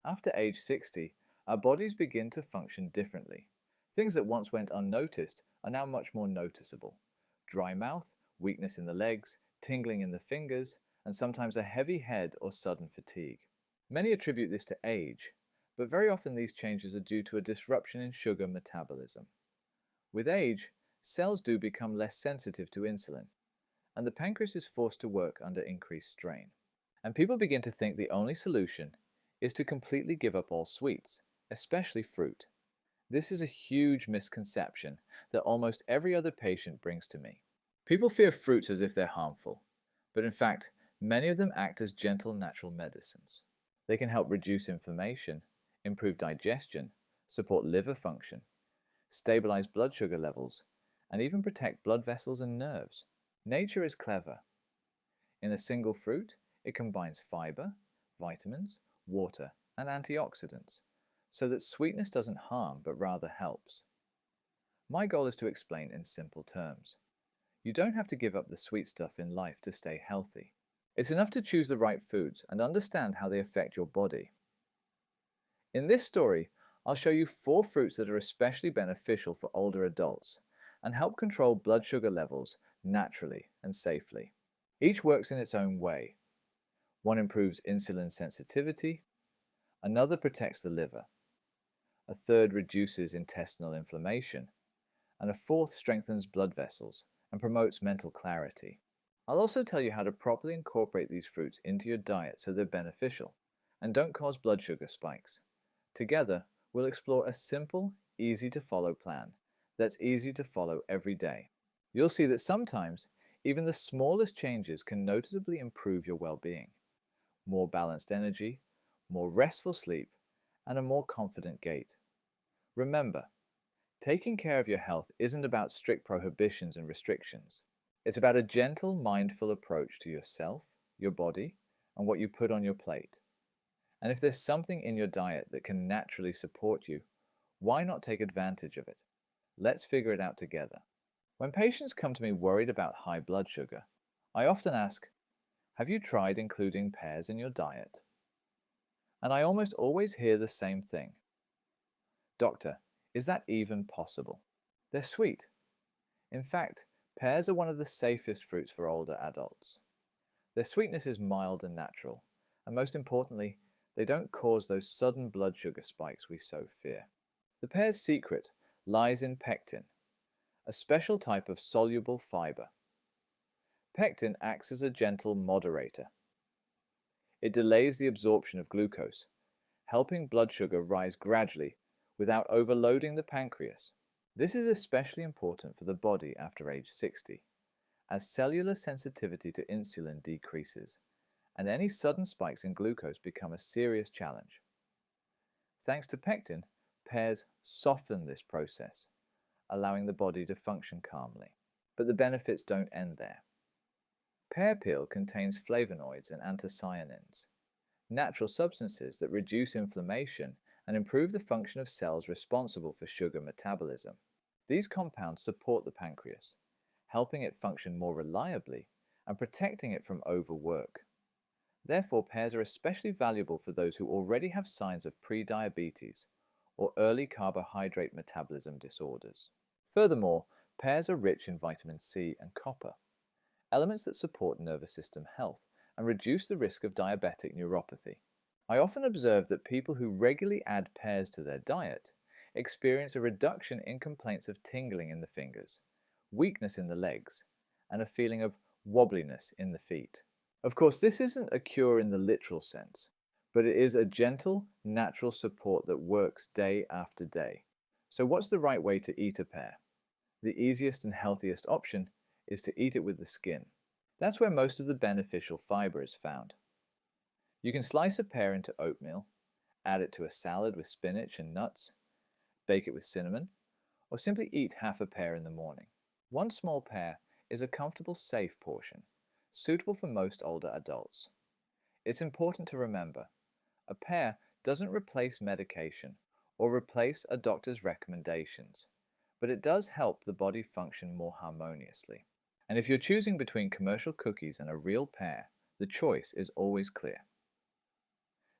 After age 60, our bodies begin to function differently. Things that once went unnoticed are now much more noticeable. Dry mouth, weakness in the legs, tingling in the fingers, and sometimes a heavy head or sudden fatigue. Many attribute this to age, but very often these changes are due to a disruption in sugar metabolism. With age, cells do become less sensitive to insulin, and the pancreas is forced to work under increased strain. And people begin to think the only solution is to completely give up all sweets, especially fruit. This is a huge misconception that almost every other patient brings to me. People fear fruits as if they're harmful, but in fact, many of them act as gentle natural medicines. They can help reduce inflammation, improve digestion, support liver function, stabilize blood sugar levels, and even protect blood vessels and nerves. Nature is clever. In a single fruit, it combines fiber, vitamins, water, and antioxidants, so that sweetness doesn't harm but rather helps. My goal is to explain in simple terms. You don't have to give up the sweet stuff in life to stay healthy. It's enough to choose the right foods and understand how they affect your body. In this story, I'll show you 4 fruits that are especially beneficial for older adults and help control blood sugar levels naturally and safely. Each works in its own way. One improves insulin sensitivity, another protects the liver, a third reduces intestinal inflammation, and a fourth strengthens blood vessels and promotes mental clarity. I'll also tell you how to properly incorporate these fruits into your diet so they're beneficial and don't cause blood sugar spikes. Together, we'll explore a simple, easy-to-follow plan that's easy to follow every day. You'll see that sometimes even the smallest changes can noticeably improve your well-being. More balanced energy, more restful sleep, and a more confident gait. Remember, taking care of your health isn't about strict prohibitions and restrictions. It's about a gentle, mindful approach to yourself, your body, and what you put on your plate. And if there's something in your diet that can naturally support you, why not take advantage of it? Let's figure it out together. When patients come to me worried about high blood sugar, I often ask, have you tried including pears in your diet? And I almost always hear the same thing. Doctor, is that even possible? They're sweet. In fact, pears are one of the safest fruits for older adults. Their sweetness is mild and natural, and most importantly, they don't cause those sudden blood sugar spikes we so fear. The pear's secret lies in pectin, a special type of soluble fiber. Pectin acts as a gentle moderator. It delays the absorption of glucose, helping blood sugar rise gradually without overloading the pancreas. This is especially important for the body after age 60, as cellular sensitivity to insulin decreases, and any sudden spikes in glucose become a serious challenge. Thanks to pectin, pears soften this process, allowing the body to function calmly. But the benefits don't end there. Pear peel contains flavonoids and anthocyanins, natural substances that reduce inflammation and improve the function of cells responsible for sugar metabolism. These compounds support the pancreas, helping it function more reliably and protecting it from overwork. Therefore, pears are especially valuable for those who already have signs of prediabetes or early carbohydrate metabolism disorders. Furthermore, pears are rich in vitamin C and copper, elements that support nervous system health and reduce the risk of diabetic neuropathy. I often observe that people who regularly add pears to their diet experience a reduction in complaints of tingling in the fingers, weakness in the legs, and a feeling of wobbliness in the feet. Of course, this isn't a cure in the literal sense, but it is a gentle, natural support that works day after day. So what's the right way to eat a pear? The easiest and healthiest option is to eat it with the skin. That's where most of the beneficial fiber is found. You can slice a pear into oatmeal, add it to a salad with spinach and nuts, bake it with cinnamon, or simply eat half a pear in the morning. One small pear is a comfortable, safe portion, suitable for most older adults. It's important to remember, a pear doesn't replace medication or replace a doctor's recommendations, but it does help the body function more harmoniously. And if you're choosing between commercial cookies and a real pear, the choice is always clear.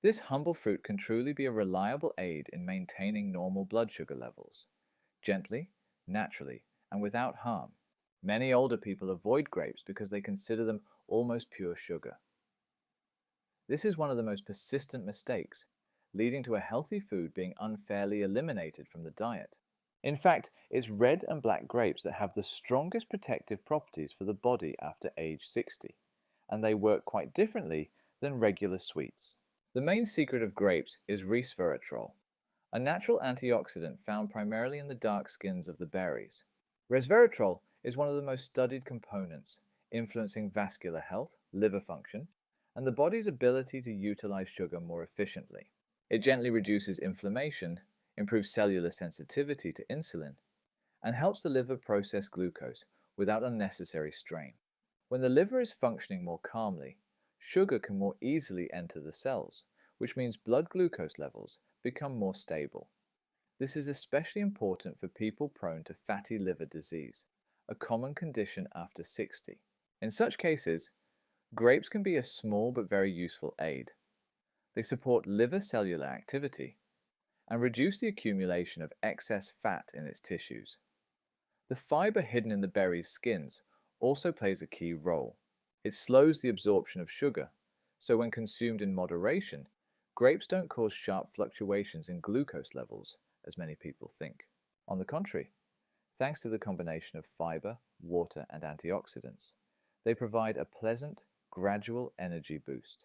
This humble fruit can truly be a reliable aid in maintaining normal blood sugar levels, gently, naturally, and without harm. Many older people avoid grapes because they consider them almost pure sugar. This is one of the most persistent mistakes, leading to a healthy food being unfairly eliminated from the diet. In fact, it's red and black grapes that have the strongest protective properties for the body after age 60, and they work quite differently than regular sweets. The main secret of grapes is resveratrol, a natural antioxidant found primarily in the dark skins of the berries. Resveratrol is one of the most studied components, influencing vascular health, liver function, and the body's ability to utilize sugar more efficiently. It gently reduces inflammation, improves cellular sensitivity to insulin, and helps the liver process glucose without unnecessary strain. When the liver is functioning more calmly, sugar can more easily enter the cells, which means blood glucose levels become more stable. This is especially important for people prone to fatty liver disease, a common condition after 60. In such cases, grapes can be a small but very useful aid. They support liver cellular activity and reduce the accumulation of excess fat in its tissues. The fiber hidden in the berry's skins also plays a key role. It slows the absorption of sugar, so when consumed in moderation, grapes don't cause sharp fluctuations in glucose levels, as many people think. On the contrary, thanks to the combination of fiber, water, and antioxidants, they provide a pleasant, gradual energy boost.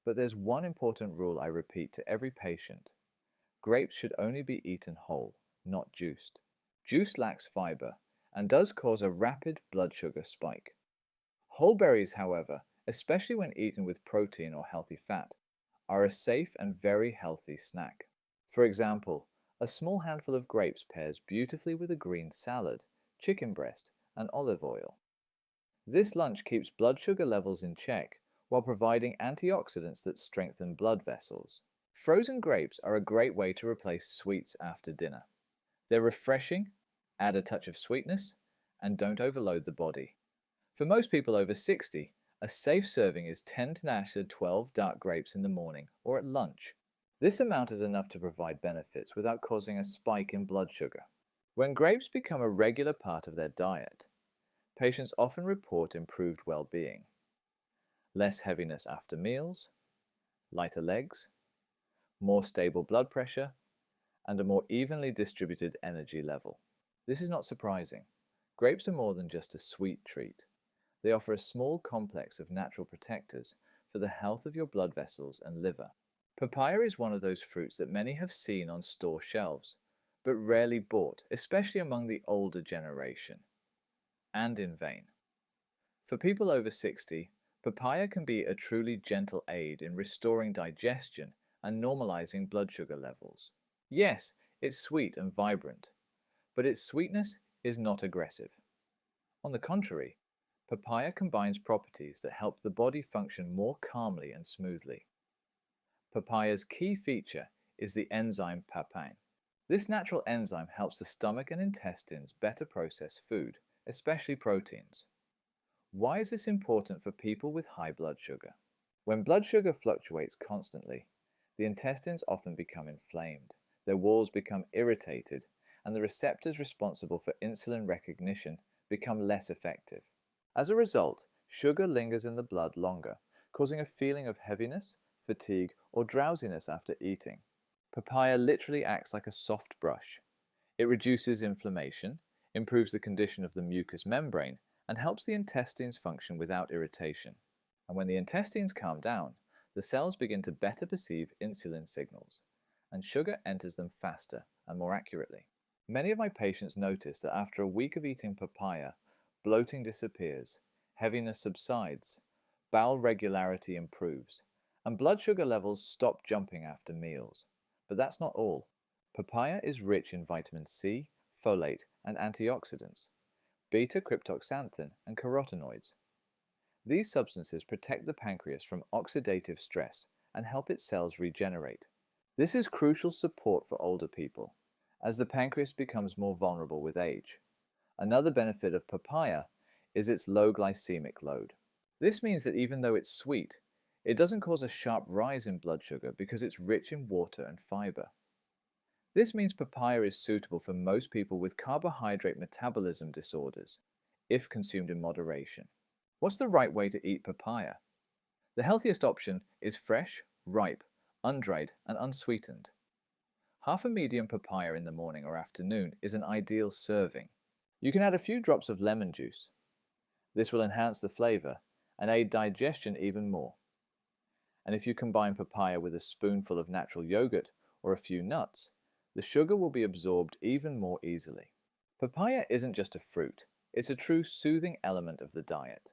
But there's one important rule I repeat to every patient. Grapes should only be eaten whole, not juiced. Juice lacks fiber and does cause a rapid blood sugar spike. Whole berries, however, especially when eaten with protein or healthy fat, are a safe and very healthy snack. For example, a small handful of grapes pairs beautifully with a green salad, chicken breast, and olive oil. This lunch keeps blood sugar levels in check while providing antioxidants that strengthen blood vessels. Frozen grapes are a great way to replace sweets after dinner. They're refreshing, add a touch of sweetness, and don't overload the body. For most people over 60, a safe serving is 10 to 12 dark grapes in the morning or at lunch. This amount is enough to provide benefits without causing a spike in blood sugar. When grapes become a regular part of their diet, patients often report improved well-being, less heaviness after meals, lighter legs, more stable blood pressure, and a more evenly distributed energy level. This is not surprising. Grapes are more than just a sweet treat. They offer a small complex of natural protectors for the health of your blood vessels and liver. Papaya is one of those fruits that many have seen on store shelves, but rarely bought, especially among the older generation, and in vain. For people over 60, papaya can be a truly gentle aid in restoring digestion and normalizing blood sugar levels. Yes, it's sweet and vibrant, but its sweetness is not aggressive. On the contrary, papaya combines properties that help the body function more calmly and smoothly. Papaya's key feature is the enzyme papain. This natural enzyme helps the stomach and intestines better process food, especially proteins. Why is this important for people with high blood sugar? When blood sugar fluctuates constantly, the intestines often become inflamed, their walls become irritated, and the receptors responsible for insulin recognition become less effective. As a result, sugar lingers in the blood longer, causing a feeling of heaviness, fatigue, or drowsiness after eating. Papaya literally acts like a soft brush. It reduces inflammation, improves the condition of the mucous membrane, and helps the intestines function without irritation. And when the intestines calm down, the cells begin to better perceive insulin signals, and sugar enters them faster and more accurately. Many of my patients notice that after a week of eating papaya, bloating disappears, heaviness subsides, bowel regularity improves, and blood sugar levels stop jumping after meals. But that's not all. Papaya is rich in vitamin C, folate, and antioxidants, beta-cryptoxanthin, and carotenoids. These substances protect the pancreas from oxidative stress and help its cells regenerate. This is crucial support for older people, as the pancreas becomes more vulnerable with age. Another benefit of papaya is its low glycemic load. This means that even though it's sweet, It doesn't cause a sharp rise in blood sugar because it's rich in water and fiber. This means papaya is suitable for most people with carbohydrate metabolism disorders, if consumed in moderation. What's the right way to eat papaya? The healthiest option is fresh, ripe, undried, and unsweetened. Half a medium papaya in the morning or afternoon is an ideal serving. You can add a few drops of lemon juice. This will enhance the flavor and aid digestion even more. And if you combine papaya with a spoonful of natural yogurt or a few nuts, the sugar will be absorbed even more easily. Papaya isn't just a fruit, it's a true soothing element of the diet.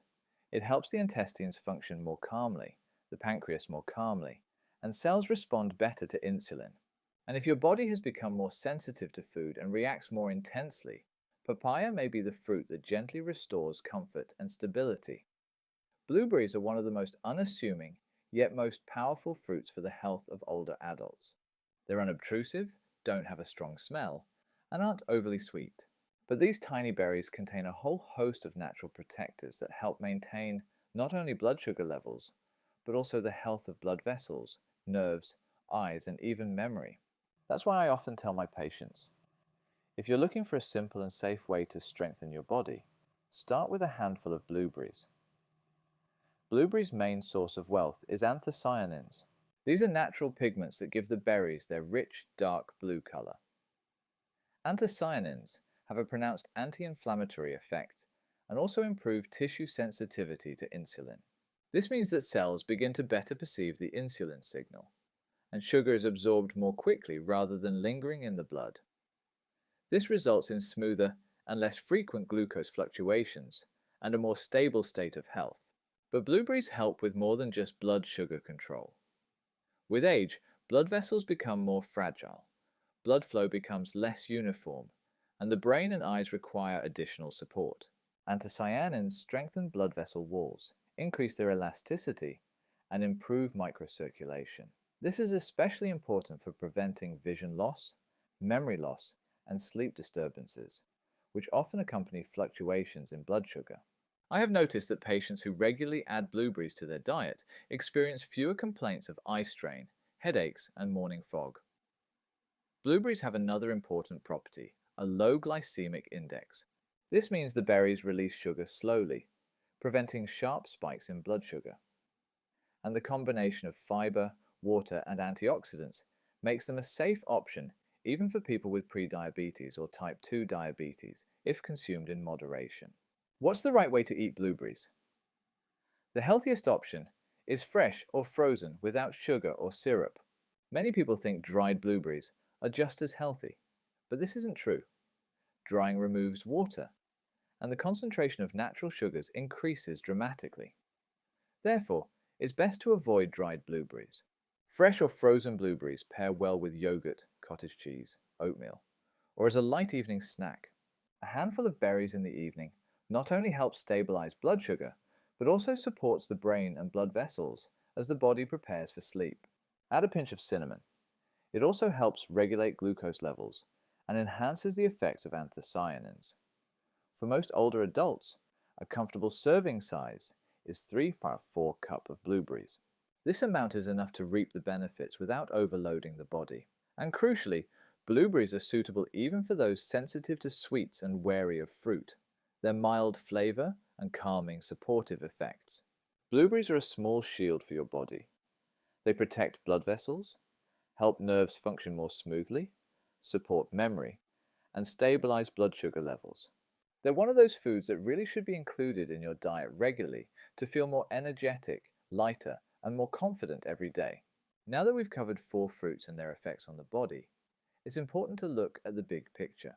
It helps the intestines function more calmly, the pancreas more calmly, and cells respond better to insulin. And if your body has become more sensitive to food and reacts more intensely, papaya may be the fruit that gently restores comfort and stability. Blueberries are one of the most unassuming, yet most powerful fruits for the health of older adults. They're unobtrusive, don't have a strong smell, and aren't overly sweet. But these tiny berries contain a whole host of natural protectors that help maintain not only blood sugar levels, but also the health of blood vessels, nerves, eyes, and even memory. That's why I often tell my patients, if you're looking for a simple and safe way to strengthen your body, start with a handful of blueberries. Blueberries' main source of wealth is anthocyanins. These are natural pigments that give the berries their rich, dark blue color. Anthocyanins have a pronounced anti-inflammatory effect and also improve tissue sensitivity to insulin. This means that cells begin to better perceive the insulin signal, and sugar is absorbed more quickly rather than lingering in the blood. This results in smoother and less frequent glucose fluctuations and a more stable state of health. But blueberries help with more than just blood sugar control. With age, blood vessels become more fragile, blood flow becomes less uniform, and the brain and eyes require additional support. Anthocyanins strengthen blood vessel walls, increase their elasticity, and improve microcirculation. This is especially important for preventing vision loss, memory loss, and sleep disturbances, which often accompany fluctuations in blood sugar. I have noticed that patients who regularly add blueberries to their diet experience fewer complaints of eye strain, headaches, and morning fog. Blueberries have another important property, a low glycemic index. This means the berries release sugar slowly, preventing sharp spikes in blood sugar. And the combination of fiber, water, and antioxidants makes them a safe option even for people with prediabetes or type 2 diabetes if consumed in moderation. What's the right way to eat blueberries? The healthiest option is fresh or frozen without sugar or syrup. Many people think dried blueberries are just as healthy, but this isn't true. Drying removes water, and the concentration of natural sugars increases dramatically. Therefore, it's best to avoid dried blueberries. Fresh or frozen blueberries pair well with yogurt, cottage cheese, oatmeal, or as a light evening snack. A handful of berries in the evening not only helps stabilize blood sugar, but also supports the brain and blood vessels as the body prepares for sleep. Add a pinch of cinnamon. It also helps regulate glucose levels and enhances the effects of anthocyanins. For most older adults, a comfortable serving size is 3-4 cups of blueberries. This amount is enough to reap the benefits without overloading the body. And crucially, blueberries are suitable even for those sensitive to sweets and wary of fruit. Their mild flavor and calming, supportive effects. Blueberries are a small shield for your body. They protect blood vessels, help nerves function more smoothly, support memory, and stabilize blood sugar levels. They're one of those foods that really should be included in your diet regularly to feel more energetic, lighter, and more confident every day. Now that we've covered 4 fruits and their effects on the body, it's important to look at the big picture.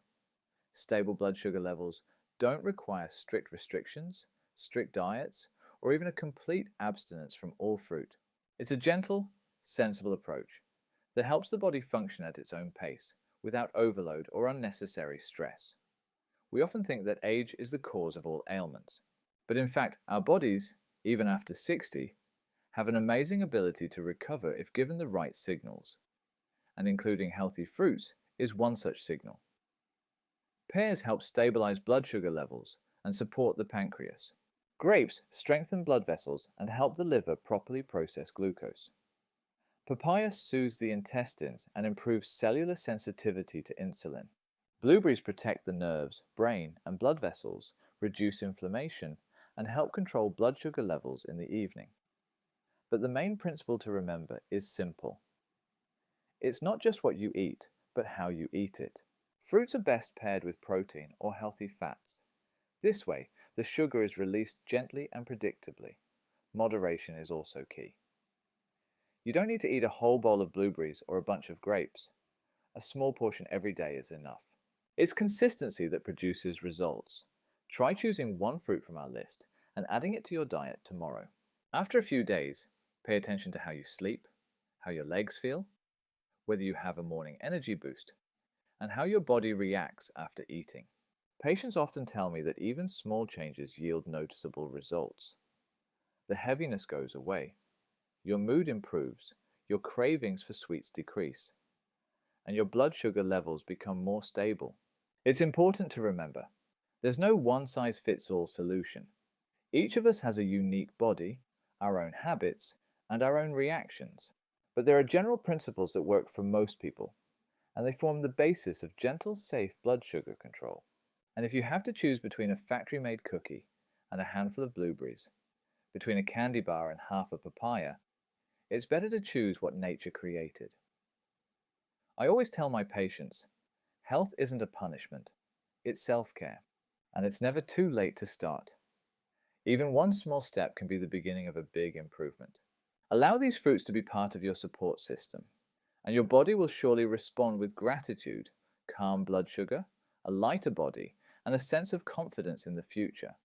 Stable blood sugar levels don't require strict restrictions, strict diets, or even a complete abstinence from all fruit. It's a gentle, sensible approach that helps the body function at its own pace without overload or unnecessary stress. We often think that age is the cause of all ailments, but in fact our bodies, even after 60, have an amazing ability to recover if given the right signals, and including healthy fruits is one such signal. Pears help stabilize blood sugar levels and support the pancreas. Grapes strengthen blood vessels and help the liver properly process glucose. Papaya soothes the intestines and improves cellular sensitivity to insulin. Blueberries protect the nerves, brain, and blood vessels, reduce inflammation, and help control blood sugar levels in the evening. But the main principle to remember is simple. It's not just what you eat, but how you eat it. Fruits are best paired with protein or healthy fats. This way, the sugar is released gently and predictably. Moderation is also key. You don't need to eat a whole bowl of blueberries or a bunch of grapes. A small portion every day is enough. It's consistency that produces results. Try choosing one fruit from our list and adding it to your diet tomorrow. After a few days, pay attention to how you sleep, how your legs feel, whether you have a morning energy boost, and how your body reacts after eating. Patients often tell me that even small changes yield noticeable results. The heaviness goes away, your mood improves, your cravings for sweets decrease, and your blood sugar levels become more stable. It's important to remember, there's no one-size-fits-all solution. Each of us has a unique body, our own habits, and our own reactions. But there are general principles that work for most people, and they form the basis of gentle, safe blood sugar control. And if you have to choose between a factory-made cookie and a handful of blueberries, between a candy bar and half a papaya, it's better to choose what nature created. I always tell my patients, health isn't a punishment, it's self-care, and it's never too late to start. Even one small step can be the beginning of a big improvement. Allow these fruits to be part of your support system, and your body will surely respond with gratitude, calm blood sugar, a lighter body, and a sense of confidence in the future.